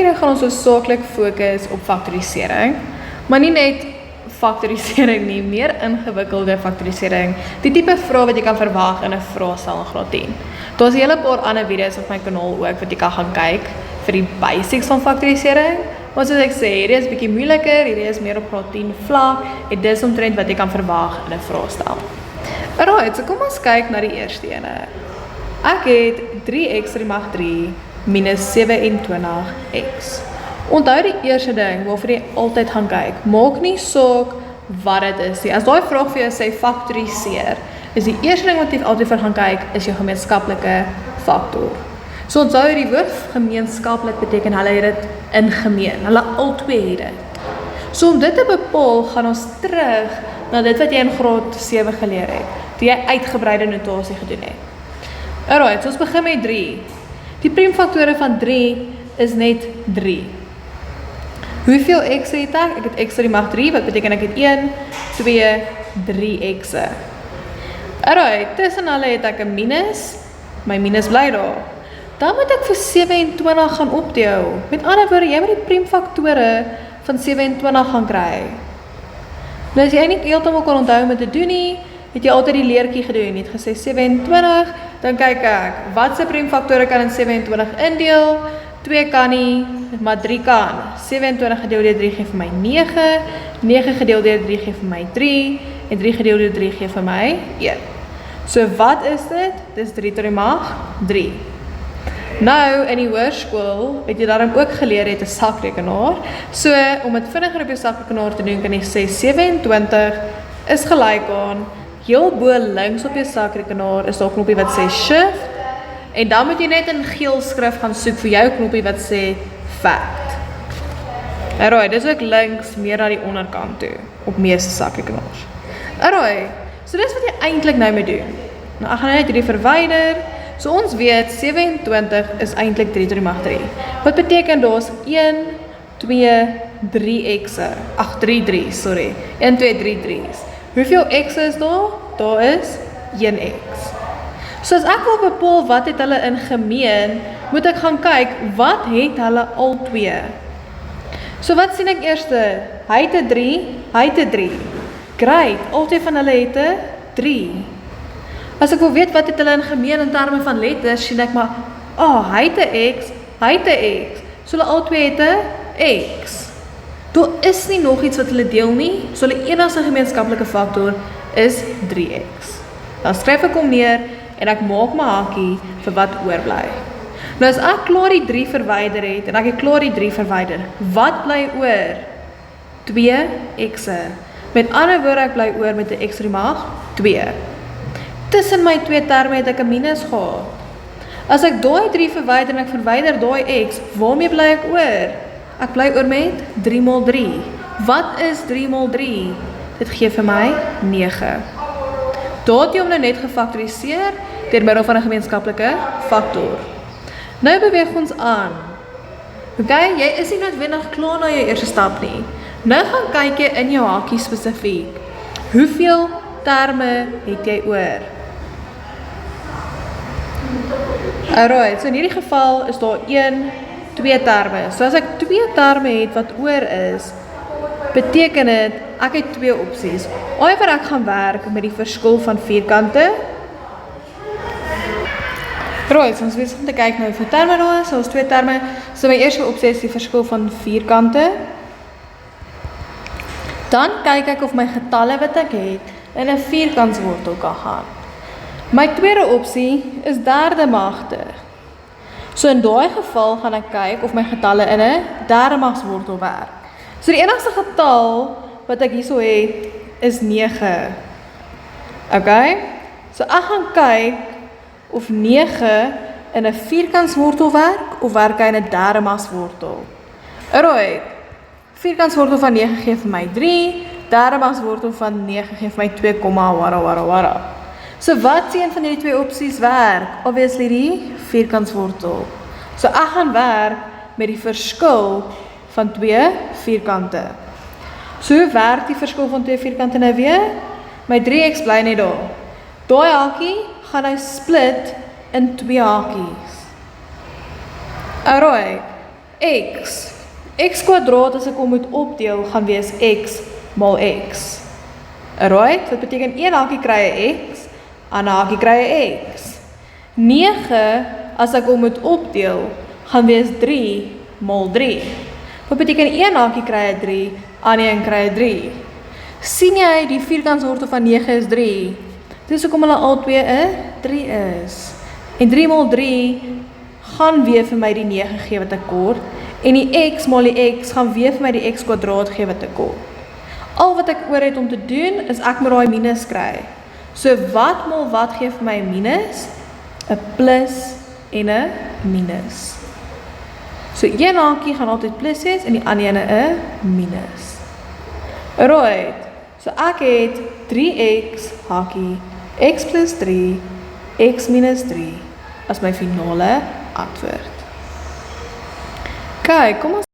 video gaan ons hoofsaaklik fokus op faktorisering, maar nie net faktorisering nie, meer ingewikkelde faktorisering, die tipe vrae wat jy kan verwag in 'n vraestel in graad 10. Daar's 'n hele paar ander video's op my kanaal ook wat jy kan gaan kyk vir die basics van faktorisering, maar soos ek sê, hierdie is bietjie moeiliker, hierdie is meer op graad 10 vlak, en dis omtrent wat jy kan verwag in 'n vraestel. Alright, so kom ons kyk na die eerste ene. Ek het 3x to die mag 3 minus 27x. Onthou die eerste ding waarvoor jy altyd gaan kyk, maak nie saak wat dit is nie. As daai vraag vir jou sê faktoriseer, is die eerste ding wat jy altyd vir gaan kyk, is jou gemeenskaplike faktor. So onthou die woord gemeenskaplik beteken hulle het dit in gemeen, hulle albei het dit. So om dit te bepaal, gaan ons terug na dit wat jy in graad 7 geleer het, toe jy uitgebreide notasie gedoen het. Alright, so ons begin met 3. Die priemfaktore van 3 is net 3. Hoeveel x het ek? Ek het x to die mag 3, wat beteken ek het 1, 2, 3 x'e. Alright, tussen hulle het ek 'n minus, my minus bly daar. Dan moet ek vir 27 gaan opdeel. Met ander woorde, jy moet die priemfaktore van 27 gaan kry. Nou as jy nie heeltemal kan onthou om dit te doen nie, het jy altyd die leertjie gedoen. Jy het gesê 27, dan kyk ek, wat se priemfaktore kan in 27 indeel? 2 kan nie, maar 3 kan. 27 gedeeld deur 3 gee vir my 9, 9 gedeeld deur 3 gee vir my 3, en 3 gedeeld deur 3 gee vir my 1. So wat is dit? Dis 3 tot die mag 3. Nou, in die hoërskool, het jy daarom ook geleer het 'n sakrekenaar. So, om dit vinniger op jou sakrekenaar te doen, kan jy sê 27 is gelyk aan, heel bo links op jou sakrekenaar is daar 'n knoppie wat sê shift, en dan moet jy net in geel skrif gaan soek vir jou knoppie wat sê fact. Alright, dis ook links meer na die onderkant toe, op meeste sakrekenaars. Alright, so dis wat jy eintlik nou moet doen. Nou, ek gaan net hierdie verwyder. So ons weet 27 is eintlik 3 tot die mag 3. Wat beteken daar's 1, 2, 3 x'e. Ag 3 3's, sorry. 1 2 3 3's. Hoeveel x'e is daar? Daar is 1x. So as ek wil bepaal wat het hulle in gemeen, moet ek gaan kyk wat het hulle albei. So wat sien ek eerste? Hy het 'n 3, hy het 'n 3. Great, albei van hulle het 'n 3. As ek wil weet wat het hulle in gemeen in terme van letters, sien ek maar, hy het 'n x, hy het 'n x. So hulle albei het 'n x. Daar is nie nog iets wat hulle deel nie, so hulle enigste gemeenskaplike faktor is 3x. Dan skryf ek hom neer en ek maak my hakie vir wat oorbly. Nou as ek klaar die 3 verwyder het en ek het klaar die 3 verwyder, wat bly oor? 2 x'e. Met ander woorde, ek bly oor met 'n x to die mag 2. Tussen my 2 terme het ek 'n minus gehad. As ek daai 3 verwyder en ek verwyder daai x, waarmee bly ek oor? Ek bly oor met 3 mal 3. Wat is 3 mal 3? Dit gee vir my 9. Daar het jy hom nou net gefaktoriseer deur middel van 'n gemeenskaplike faktor. Nou beweeg ons aan. Okay, jy is nie noodwendig klaar na jou eerste stap nie. Nou gaan kyk jy in jou hakie spesifiek. Hoeveel terme het jy oor? Alright, so in hierdie geval is daar 1, 2 terme. So as ek 2 terme het wat oor is, beteken dit, ek het 2 opsies. Of ek gaan werk met die verskil van vierkante. Right, so ons weet om te kyk nou hoeveel terme daar is, so ons 2 terme. So my eerste opsie is die verskil van vierkante. Dan kyk ek of my getalle wat ek het in 'n vierkantswortel kan gaan. My tweede opsie is derde magte. So in daai geval gaan ek kyk of my getalle in 'n derde magswortel werk. So die enigste getal wat ek hierso het is 9. Okay? So ek gaan kyk of 9 in 'n vierkantswortel werk of werk hy in 'n derde magswortel. Alright. Vierkantswortel van 9 gee vir my 3, derde magswortel van 9 gee vir my 2, wara. So wat is een van hierdie 2 opsies werk? Obviously die vierkantswortel. So ek gaan werk met die verskil van 2 vierkante. So hoe werk die verskil van 2 vierkante nou weer? My 3x bly net daar. Daai hakie gaan nou split in 2 hakies. Alright. x. X kwadraat as ek hom moet opdeel, gaan wees x mal x. Alright, dit beteken een hakie kry 'n x, ander hakie kry 'n x. 9, as ek hom moet opdeel, gaan wees 3 mal 3. Wat beteken een hakie kry 'n 3, ander een kry 'n 3. Sien jy, die vierkantswortel van 9 is 3. Dis hoekom hulle albei 'n 3 is. En 3 mal 3 gaan weer vir my die 9 gee wat ek kort. En die x mal die x gaan weer vir my die x kwadraat gee wat ek kort. Al wat ek oor het om te doen, is ek moet daai minus kry. So wat mal wat gee vir my 'n minus? 'n plus en 'n minus. So een hakie gaan altyd plus wees en die ander ene 'n minus. Alright, so ek het 3x hakie, x plus 3, x minus 3 as my finale antwoord. Kyk, kom ons